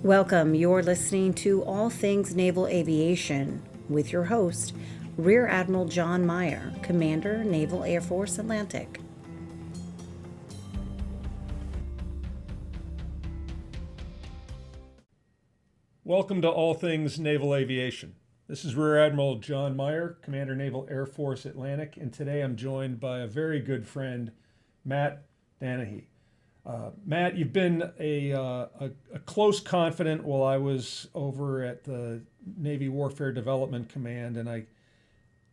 Welcome. You're listening to All Things Naval Aviation with your host, Rear Admiral John Meier, Commander, Naval Air Force Atlantic. Welcome to All Things Naval Aviation. This is Rear Admiral John Meier, Commander, Naval Air Force Atlantic, and today I'm joined by a very good friend, Matt Danehy. Matt, you've been a close confidant while I was over at the Navy Warfare Development Command, and I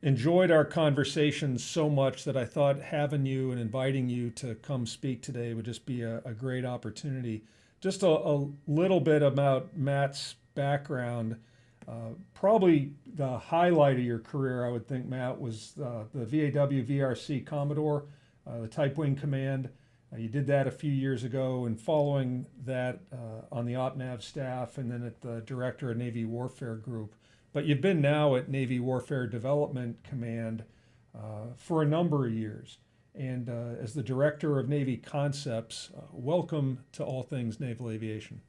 enjoyed our conversations so much that I thought having you and inviting you to come speak today would just be a great opportunity. Just a little bit about Matt's background. Probably the highlight of your career, I would think, Matt, was the VAW VRC Commodore, the Type Wing Command. You did that a few years ago, and following that on the OpNav staff and then at the Director of Navy Warfare Group. But you've been now at Navy Warfare Development Command for a number of years. And as the Director of Navy Concepts, welcome to All Things Naval Aviation.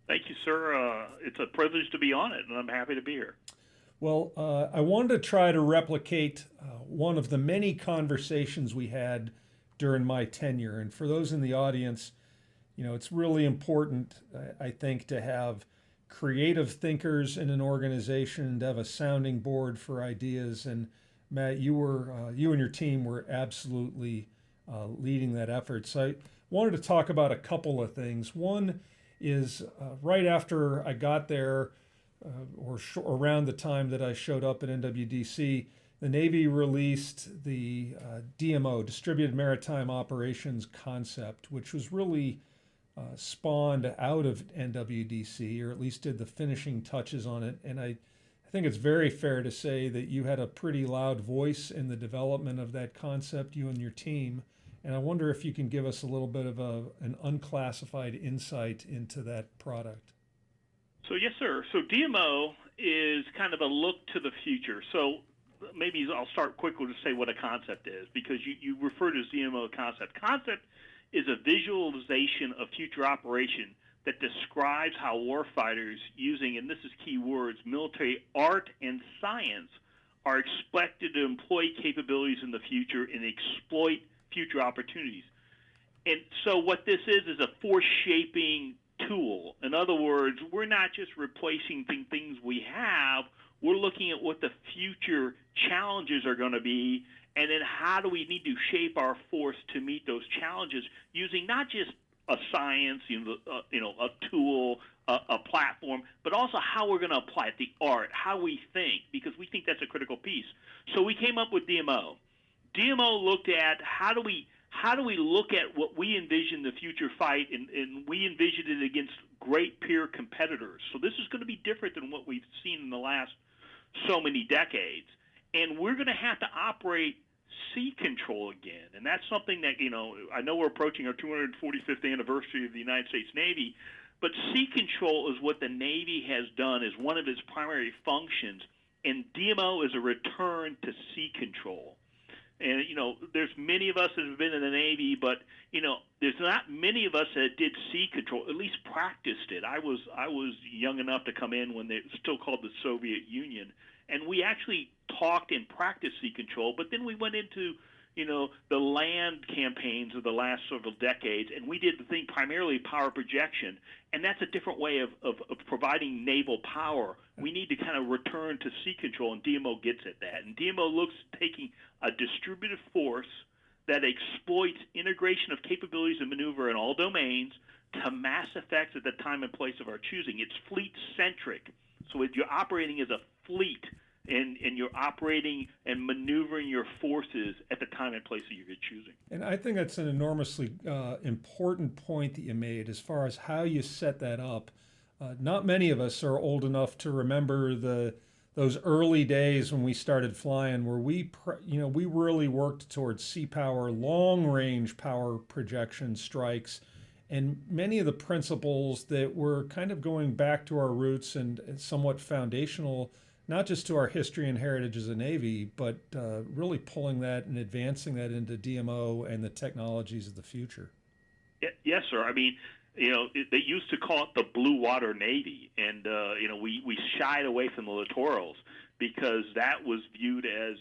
Thank you, sir. It's a privilege to be on it, and I'm happy to be here. Well, I wanted to try to replicate one of the many conversations we had during my tenure. And for those in the audience, you know, it's really important, I think, to have creative thinkers in an organization, to have a sounding board for ideas. And Matt, you and your team were absolutely leading that effort. So I wanted to talk about a couple of things. One is right after I got there, around the time that I showed up at NWDC, the Navy released the DMO, Distributed Maritime Operations concept, which was really spawned out of NWDC, or at least did the finishing touches on it. And I think it's very fair to say that you had a pretty loud voice in the development of that concept, you and your team. And I wonder if you can give us a little bit of an unclassified insight into that product. So yes, sir. So DMO is kind of a look to the future. So maybe I'll start quickly to say what a concept is, because you refer to as DMO concept. Concept is a visualization of future operation that describes how warfighters using, and this is key words, military art and science are expected to employ capabilities in the future and exploit future opportunities. And so what this is a force shaping tool. In other words, we're not just replacing things we have, we're looking at what the future challenges are going to be, and then how do we need to shape our force to meet those challenges using not just a science, a tool, a platform, but also how we're going to apply it, the art, how we think, because we think that's a critical piece. So we came up with DMO. DMO looked at how do we look at what we envision the future fight, and we envisioned it against great peer competitors. So this is going to be different than what we've seen in the last so many decades. And we're going to have to operate sea control again. And that's something that, I know we're approaching our 245th anniversary of the United States Navy, but sea control is what the Navy has done as one of its primary functions. And DMO is a return to sea control. And, there's many of us that have been in the Navy, but, there's not many of us that did sea control, at least practiced it. I was young enough to come in when they still called the Soviet Union, and we actually talked and practiced sea control, but then we went into, the land campaigns of the last several decades, and we did the thing primarily power projection, and that's a different way of providing naval power. We need to kind of return to sea control, and DMO gets at that. And DMO looks at taking a distributed force that exploits integration of capabilities and maneuver in all domains to mass effects at the time and place of our choosing. It's fleet-centric. So if you're operating as a fleet, and you're operating and maneuvering your forces at the time and place that you're choosing. And I think that's an enormously important point that you made as far as how you set that up. Not many of us are old enough to remember those early days when we started flying, where we really worked towards sea power, long range power projection strikes, and many of the principles that were kind of going back to our roots and somewhat foundational, not just to our history and heritage as a Navy, but really pulling that and advancing that into DMO and the technologies of the future. Yes, sir. I mean, They used to call it the Blue Water Navy, and we shied away from the littorals because that was viewed as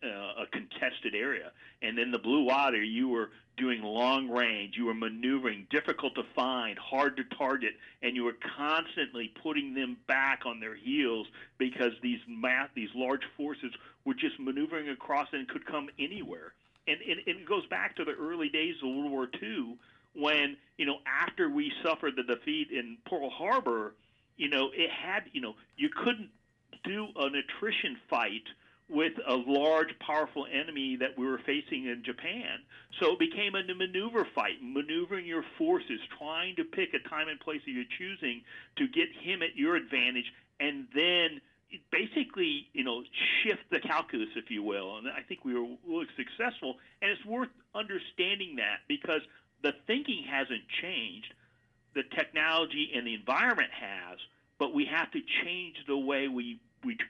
a contested area. And in the blue water, you were doing long range, you were maneuvering, difficult to find, hard to target, and you were constantly putting them back on their heels because these large forces were just maneuvering across and could come anywhere. And it goes back to the early days of World War II when, after we suffered the defeat in Pearl Harbor, you couldn't do an attrition fight with a large, powerful enemy that we were facing in Japan. So it became a maneuver fight, maneuvering your forces, trying to pick a time and place of your choosing to get him at your advantage, and then basically, shift the calculus, if you will. And I think we were really successful. And it's worth understanding that because the thinking hasn't changed. The technology and the environment has, but we have to change the way we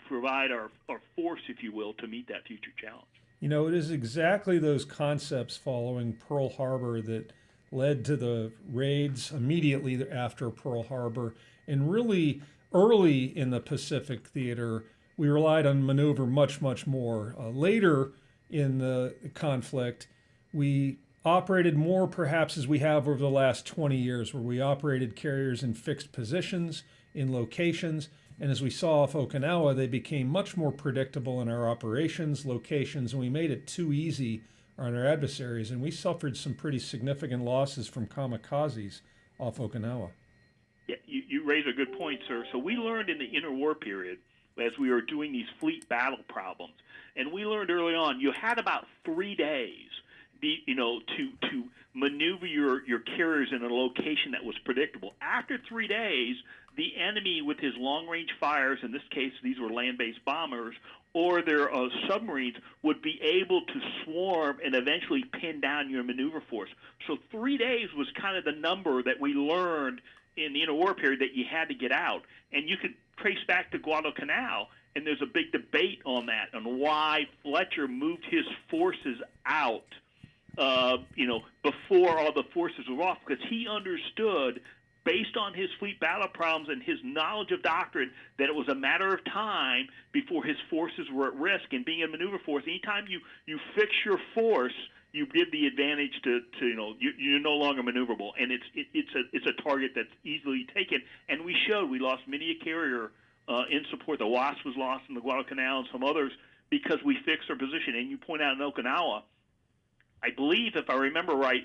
provide our force, if you will, to meet that future challenge. It is exactly those concepts following Pearl Harbor that led to the raids immediately after Pearl Harbor. And really early in the Pacific theater, we relied on maneuver much, much more. Later in the conflict, we operated more perhaps as we have over the last 20 years, where we operated carriers in fixed positions, in locations, and as we saw off Okinawa, they became much more predictable in our operations, locations, and we made it too easy on our adversaries, and we suffered some pretty significant losses from kamikazes off Okinawa. Yeah, you raise a good point, sir. So we learned in the interwar period, as we were doing these fleet battle problems, and we learned early on you had about 3 days to maneuver your carriers in a location that was predictable. After 3 days, the enemy, with his long-range fires, in this case these were land-based bombers, or their submarines, would be able to swarm and eventually pin down your maneuver force. So 3 days was kind of the number that we learned in the interwar period that you had to get out. And you could trace back to Guadalcanal, and there's a big debate on that, on why Fletcher moved his forces out before all the forces were off, because he understood, based on his fleet battle problems and his knowledge of doctrine, that it was a matter of time before his forces were at risk. And being a maneuver force, anytime you fix your force, you give the advantage to you're no longer maneuverable, and it's a target that's easily taken. And we lost many a carrier in support. The Wasp was lost in the Guadalcanal and some others because we fixed our position. And you point out in Okinawa, I believe, if I remember right,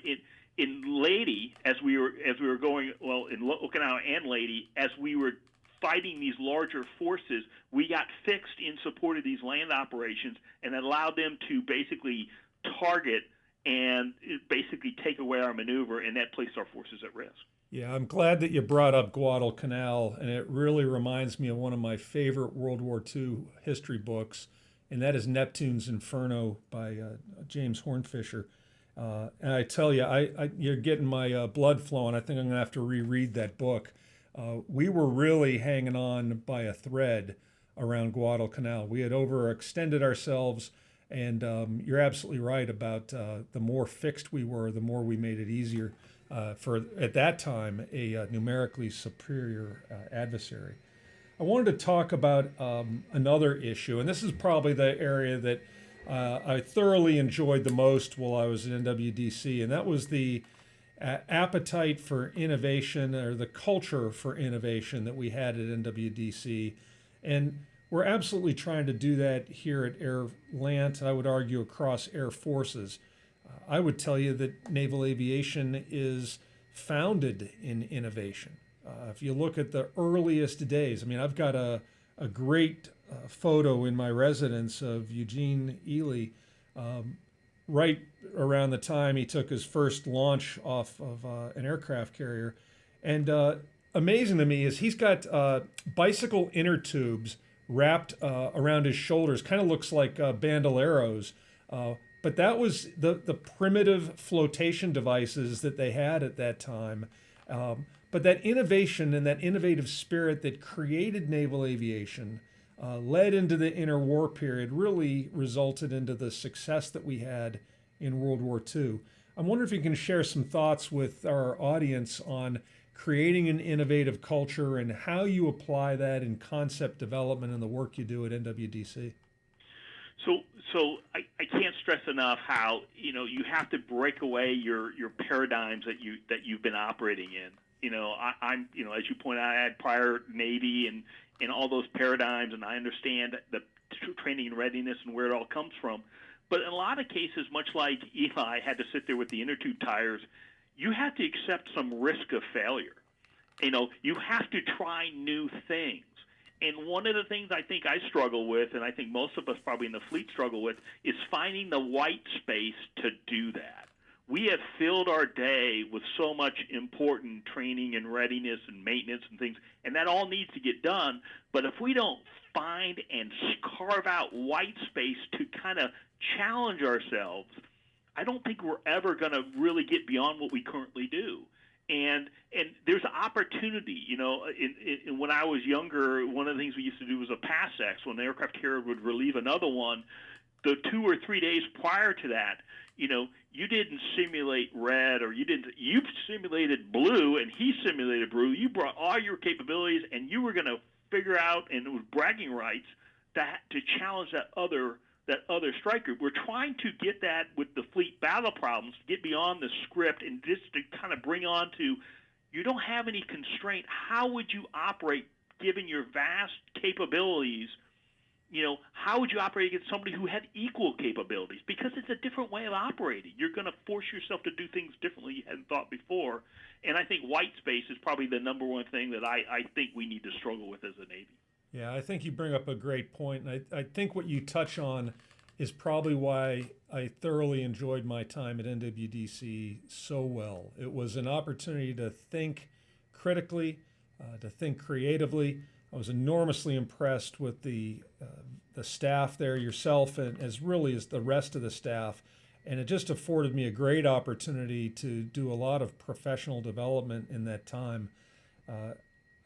in Leyte, as we were going, well, in Okinawa and Leyte, as we were fighting these larger forces, we got fixed in support of these land operations, and it allowed them to basically target and basically take away our maneuver, and that placed our forces at risk. Yeah, I'm glad that you brought up Guadalcanal, and it really reminds me of one of my favorite World War II history books, and that is Neptune's Inferno by James Hornfisher. And I tell you, you're getting my blood flowing. I think I'm going to have to reread that book. We were really hanging on by a thread around Guadalcanal. We had overextended ourselves, and you're absolutely right about the more fixed we were, the more we made it easier for, at that time, a numerically superior adversary. I wanted to talk about another issue, and this is probably the area that I thoroughly enjoyed the most while I was at NWDC, and that was the appetite for innovation, or the culture for innovation that we had at NWDC. And we're absolutely trying to do that here at Air Lant, I would argue across air forces. I would tell you that naval aviation is founded in innovation. If you look at the earliest days, I mean, I've got a great photo in my residence of Eugene Ely right around the time he took his first launch off of an aircraft carrier. And amazing to me is he's got bicycle inner tubes wrapped around his shoulders, kind of looks like bandoleros. But that was the primitive flotation devices that they had at that time. But that innovation and that innovative spirit that created naval aviation led into the interwar period, really resulted into the success that we had in World War II. I'm wondering if you can share some thoughts with our audience on creating an innovative culture and how you apply that in concept development and the work you do at NWDC. So I can't stress enough how you have to break away your paradigms that you've been operating in. I'm as you point out, I had prior Navy and all those paradigms, and I understand the training and readiness and where it all comes from. But in a lot of cases, much like Eli had to sit there with the inner tube tires, you have to accept some risk of failure. You have to try new things. And one of the things I think I struggle with, and I think most of us probably in the fleet struggle with, is finding the white space to do that. We have filled our day with so much important training and readiness and maintenance and things, and that all needs to get done. But if we don't find and carve out white space to kind of challenge ourselves, I don't think we're ever going to really get beyond what we currently do. And there's opportunity, when I was younger, one of the things we used to do was a PASX. When the aircraft carrier would relieve another one, the 2 or 3 days prior to that, you didn't simulate red, or you simulated blue, and he simulated blue. You brought all your capabilities, and you were going to figure out, and it was bragging rights, to challenge that other strike group. We're trying to get that with the fleet battle problems, to get beyond the script and just to kind of bring on to, you don't have any constraint. How would you operate given your vast capabilities? How would you operate against somebody who had equal capabilities? Because it's a different way of operating. You're going to force yourself to do things differently you hadn't thought before. And I think white space is probably the number one thing that I think we need to struggle with as a Navy. Yeah, I think you bring up a great point. And I think what you touch on is probably why I thoroughly enjoyed my time at NWDC so well. It was an opportunity to think critically, to think creatively. I was enormously impressed with the staff there, yourself, and as the rest of the staff. And it just afforded me a great opportunity to do a lot of professional development in that time.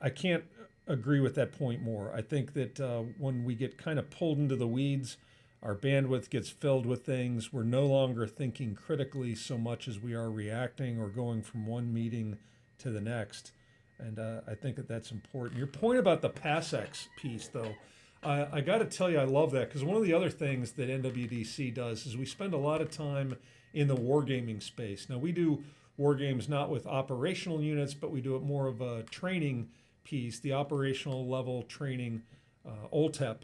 I can't agree with that point more. I think that when we get kind of pulled into the weeds, our bandwidth gets filled with things. We're no longer thinking critically so much as we are reacting or going from one meeting to the next. And I think that that's important. Your point about the PASX piece, though, I got to tell you, I love that, because one of the other things that NWDC does is we spend a lot of time in the wargaming space. Now, we do war games not with operational units, but we do it more of a training piece, the operational level training OLTEP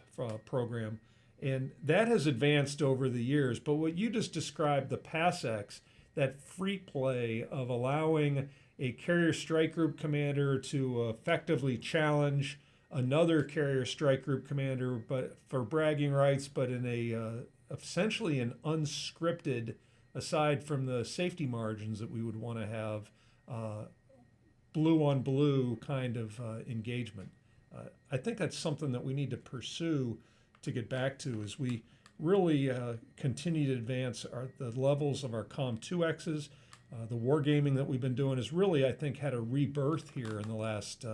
program. And that has advanced over the years. But what you just described, the PASX, that free play of allowing a carrier strike group commander to effectively challenge another carrier strike group commander, but for bragging rights, but in essentially an unscripted, aside from the safety margins that we would want to have, blue on blue kind of engagement. I think that's something that we need to pursue to get back to as we really continue to advance the levels of our COM2Xs. The wargaming that we've been doing has really, I think, had a rebirth here in the last,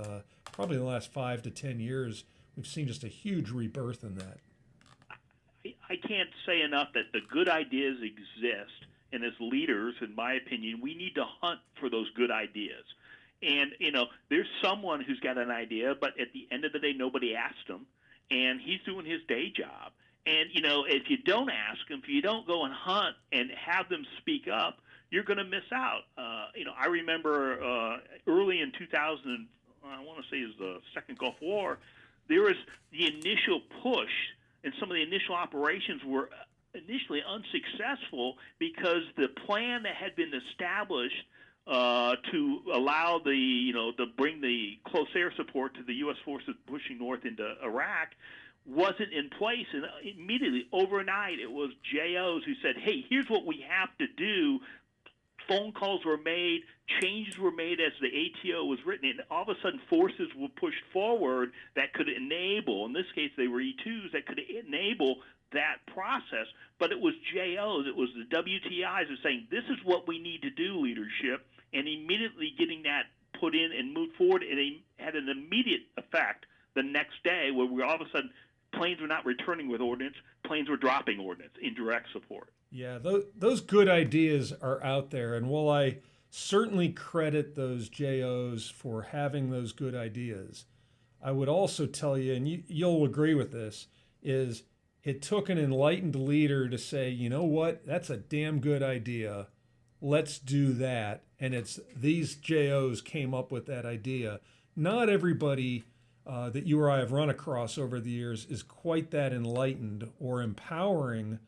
probably the last 5 to 10 years. We've seen just a huge rebirth in that. I can't say enough that the good ideas exist, and as leaders, in my opinion, we need to hunt for those good ideas. And, there's someone who's got an idea, but at the end of the day, nobody asked him, and he's doing his day job. And, if you don't ask them, if you don't go and hunt and have them speak up, you're going to miss out. I remember early in 2000, I want to say it was the Second Gulf War, there was the initial push, and some of the initial operations were initially unsuccessful because the plan that had been established to allow to bring the close air support to the U.S. forces pushing north into Iraq wasn't in place. And immediately, overnight, it was JOs who said, hey, here's what we have to do. Phone calls were made, changes were made as the ATO was written, and all of a sudden forces were pushed forward that could enable, in this case they were E2s, that could enable that process. But it was JOs, it was the WTIs who saying, this is what we need to do, leadership, and immediately getting that put in and moved forward, and it had an immediate effect the next day where we all of a sudden, planes were not returning with ordnance, planes were dropping ordnance in direct support. Yeah, those good ideas are out there. And while I certainly credit those JOs for having those good ideas, I would also tell you, and you'll agree with this, is it took an enlightened leader to say, you know what, that's a damn good idea. Let's do that. And it's these JOs came up with that idea. Not everybody that you or I have run across over the years is quite that enlightened or empowering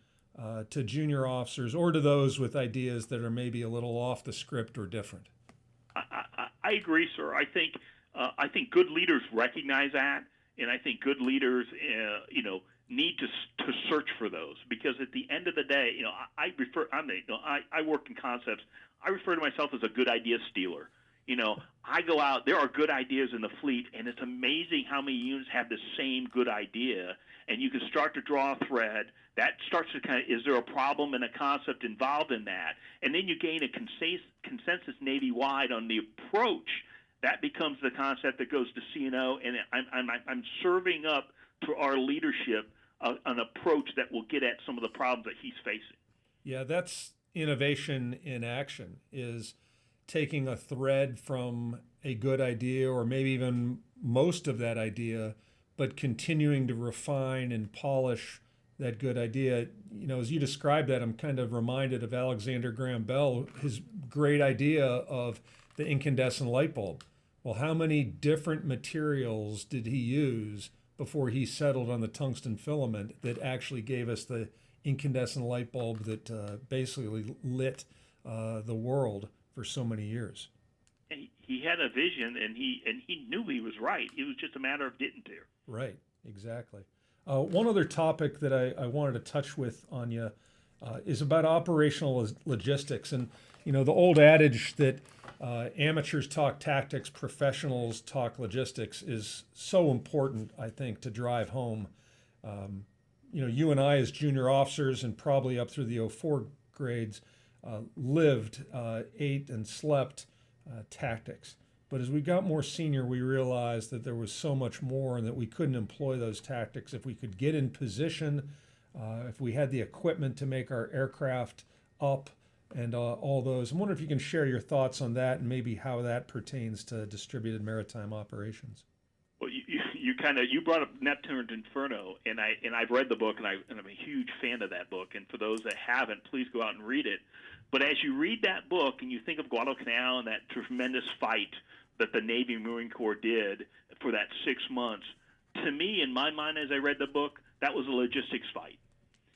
to junior officers or to those with ideas that are maybe a little off the script or different. I agree, sir. I think good leaders recognize that, and I think good leaders, need to search for those, because at the end of the day, I work in concepts. I refer to myself as a good idea stealer. I go out. There are good ideas in the fleet, and it's amazing how many units have the same good idea. And you can start to draw a thread. That starts to kind of, is there a problem and a concept involved in that? And then you gain a consensus Navy-wide on the approach. That becomes the concept that goes to CNO, and I'm serving up to our leadership an approach that will get at some of the problems that he's facing. Yeah, that's innovation in action, is taking a thread from a good idea or maybe even most of that idea, but continuing to refine and polish that good idea. As you described that, I'm kind of reminded of Alexander Graham Bell, his great idea of the incandescent light bulb. Well, how many different materials did he use before he settled on the tungsten filament that actually gave us the incandescent light bulb that basically lit the world for so many years? He had a vision, and he knew he was right. It was just a matter of getting there. Right, exactly. One other topic that I wanted to touch with on you is about operational logistics. And, the old adage that amateurs talk tactics, professionals talk logistics is so important, I think, to drive home. You and I as junior officers and probably up through the 04 grades lived, ate, and slept tactics. But as we got more senior, we realized that there was so much more and that we couldn't employ those tactics if we could get in position, if we had the equipment to make our aircraft up, and all those. I'm wondering if you can share your thoughts on that and maybe how that pertains to distributed maritime operations. Well, you brought up Neptune's Inferno, and I've read the book, and I'm a huge fan of that book. And for those that haven't, please go out and read it. But as you read that book and you think of Guadalcanal and that tremendous fight that the Navy and Marine Corps did for that 6 months, to me, in my mind, as I read the book, that was a logistics fight.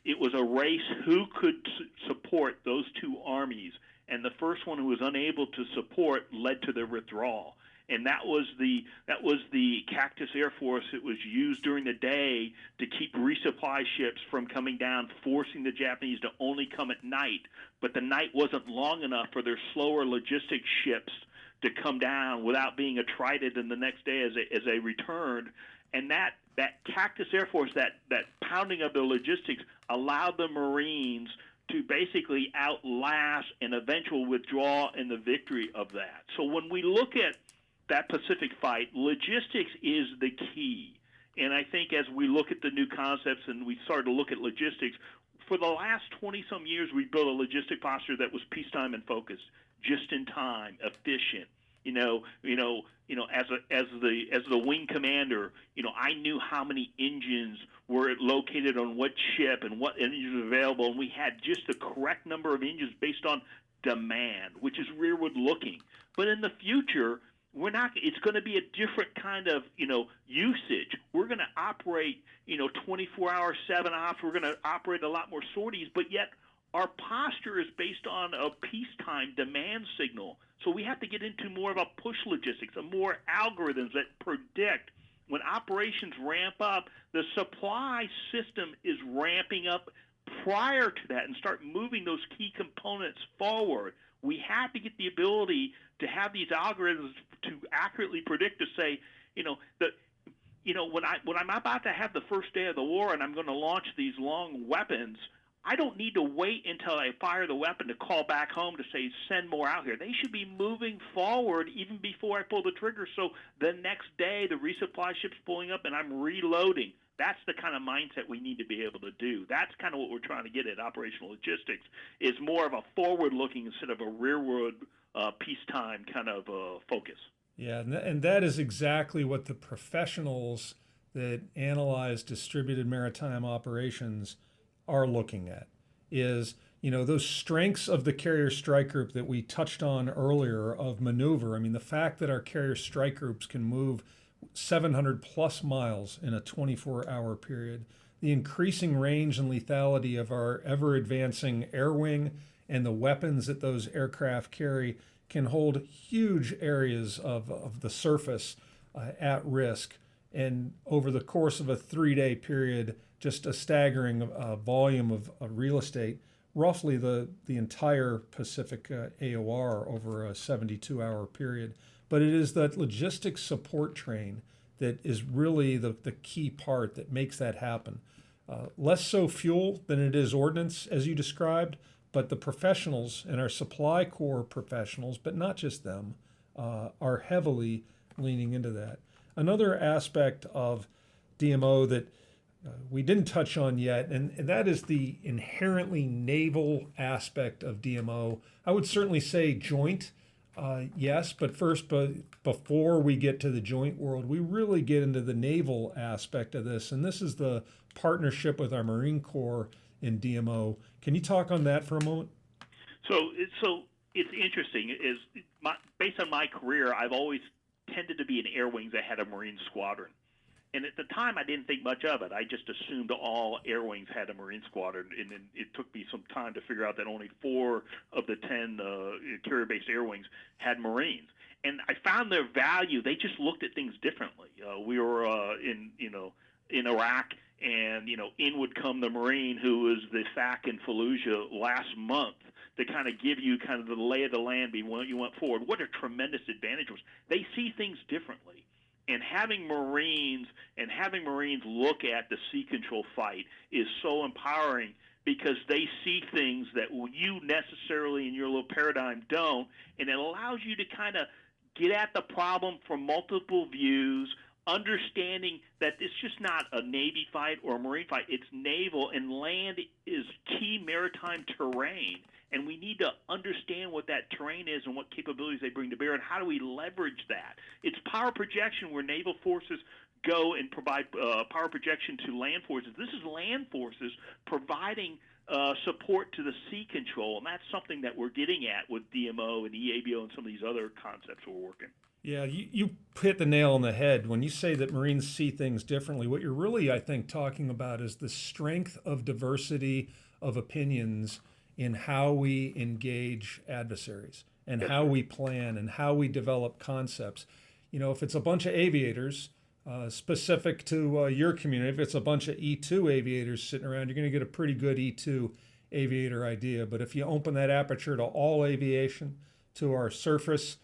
It was a race who could support those two armies, and the first one who was unable to support led to their withdrawal. And that was the Cactus Air Force. It was used during the day to keep resupply ships from coming down, forcing the Japanese to only come at night. But the night wasn't long enough for their slower logistics ships to come down without being attrited in the next day as they returned. And that Cactus Air Force, that pounding of the logistics, allowed the Marines to basically outlast an eventual withdrawal and the victory of that. So when we look at that Pacific fight, logistics is the key. And I think as we look at the new concepts and we start to look at logistics, for the last 20-some years, we built a logistic posture that was peacetime and focused, just in time, efficient. As the wing commander, I knew how many engines were located on what ship and what engines were available, and we had just the correct number of engines based on demand, which is rearward looking. But in the future, it's going to be a different kind of, usage. We're going to operate, 24-hour, 7 ops. We're going to operate a lot more sorties, but yet our posture is based on a peacetime demand signal. So we have to get into more of a push logistics, more algorithms that predict when operations ramp up, the supply system is ramping up prior to that and start moving those key components forward. We have to get the ability to have these algorithms to accurately predict, to say, when I'm about to have the first day of the war and I'm going to launch these long weapons, I don't need to wait until I fire the weapon to call back home to say, send more out here. They should be moving forward even before I pull the trigger. So the next day, the resupply ship's pulling up and I'm reloading. That's the kind of mindset we need to be able to do. That's kind of what we're trying to get at operational logistics, is more of a forward-looking instead of a rearward peacetime kind of focus. Yeah, and that is exactly what the professionals that analyze distributed maritime operations are looking at, is, those strengths of the carrier strike group that we touched on earlier of maneuver. I mean, the fact that our carrier strike groups can move 700 plus miles in a 24-hour period, the increasing range and lethality of our ever advancing air wing and the weapons that those aircraft carry can hold huge areas of the surface at risk. And over the course of a 3-day period, just a staggering volume of real estate, roughly the entire Pacific AOR over a 72-hour period. But it is that logistics support train that is really the key part that makes that happen. Less so fuel than it is ordnance, as you described, but the professionals and our supply corps professionals, but not just them, are heavily leaning into that. Another aspect of DMO that we didn't touch on yet, and that is the inherently naval aspect of DMO. I would certainly say joint, yes, but before we get to the joint world, we really get into the naval aspect of this, and this is the partnership with our Marine Corps in DMO. Can you talk on that for a moment? So it's interesting. Based on my career, I've always tended to be in air wings that had a Marine squadron. And at the time, I didn't think much of it. I just assumed all air wings had a Marine squadron, and then it took me some time to figure out that only 4 of the 10 carrier-based air wings had Marines. And I found their value. They just looked at things differently. We were in Iraq, and in would come the Marine who was the FAC in Fallujah last month to kind of give you kind of the lay of the land when you went forward. What a tremendous advantage was. They see things differently. And having Marines look at the sea control fight is so empowering, because they see things that you necessarily in your little paradigm don't, and it allows you to kind of get at the problem from multiple views, understanding that it's just not a Navy fight or a Marine fight. It's naval, and land is key maritime terrain. And we need to understand what that terrain is and what capabilities they bring to bear, and how do we leverage that. It's power projection where naval forces go and provide power projection to land forces. This is land forces providing support to the sea control, and that's something that we're getting at with DMO and EABO and some of these other concepts we're working. Yeah, you hit the nail on the head when you say that Marines see things differently. What you're really, I think, talking about is the strength of diversity of opinions in how we engage adversaries and how we plan and how we develop concepts. If it's a bunch of aviators, specific to your community, if it's a bunch of E2 aviators sitting around, you're going to get a pretty good E2 aviator idea. But if you open that aperture to all aviation, to our surface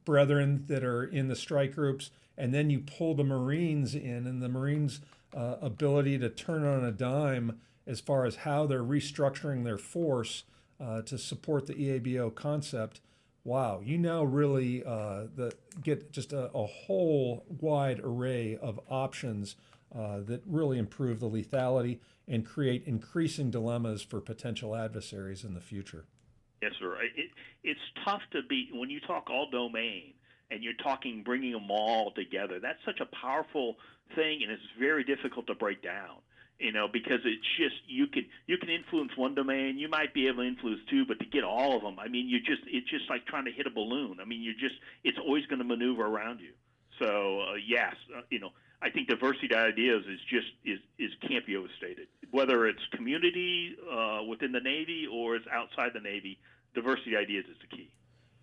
brethren that are in the strike groups, and then you pull the Marines in, and the Marines' ability to turn on a dime as far as how they're restructuring their force to support the EABO concept. Wow, you now really get just a whole wide array of options that really improve the lethality and create increasing dilemmas for potential adversaries in the future. Yes, sir. It's tough to be, when you talk all domain and you're talking bringing them all together, that's such a powerful thing, and it's very difficult to break down. Because it's just you can influence one domain, you might be able to influence 2, but to get all of them, I mean, it's just like trying to hit a balloon. I mean, it's always going to maneuver around you. So yes, I think diversity of ideas is can't be overstated. Whether it's community within the Navy or it's outside the Navy, diversity of ideas is the key.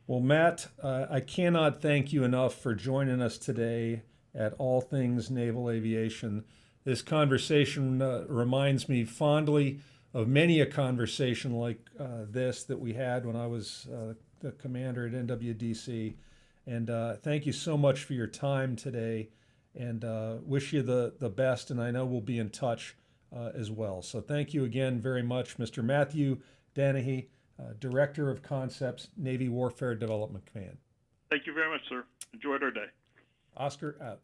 Well, Matt, I cannot thank you enough for joining us today at All Things Naval Aviation. This conversation reminds me fondly of many a conversation like this that we had when I was the commander at NWDC. And thank you so much for your time today, and wish you the best. And I know we'll be in touch as well. So thank you again very much, Mr. Matthew Danehy, Director of Concepts, Navy Warfare Development Command. Thank you very much, sir. Enjoyed our day. Oscar out.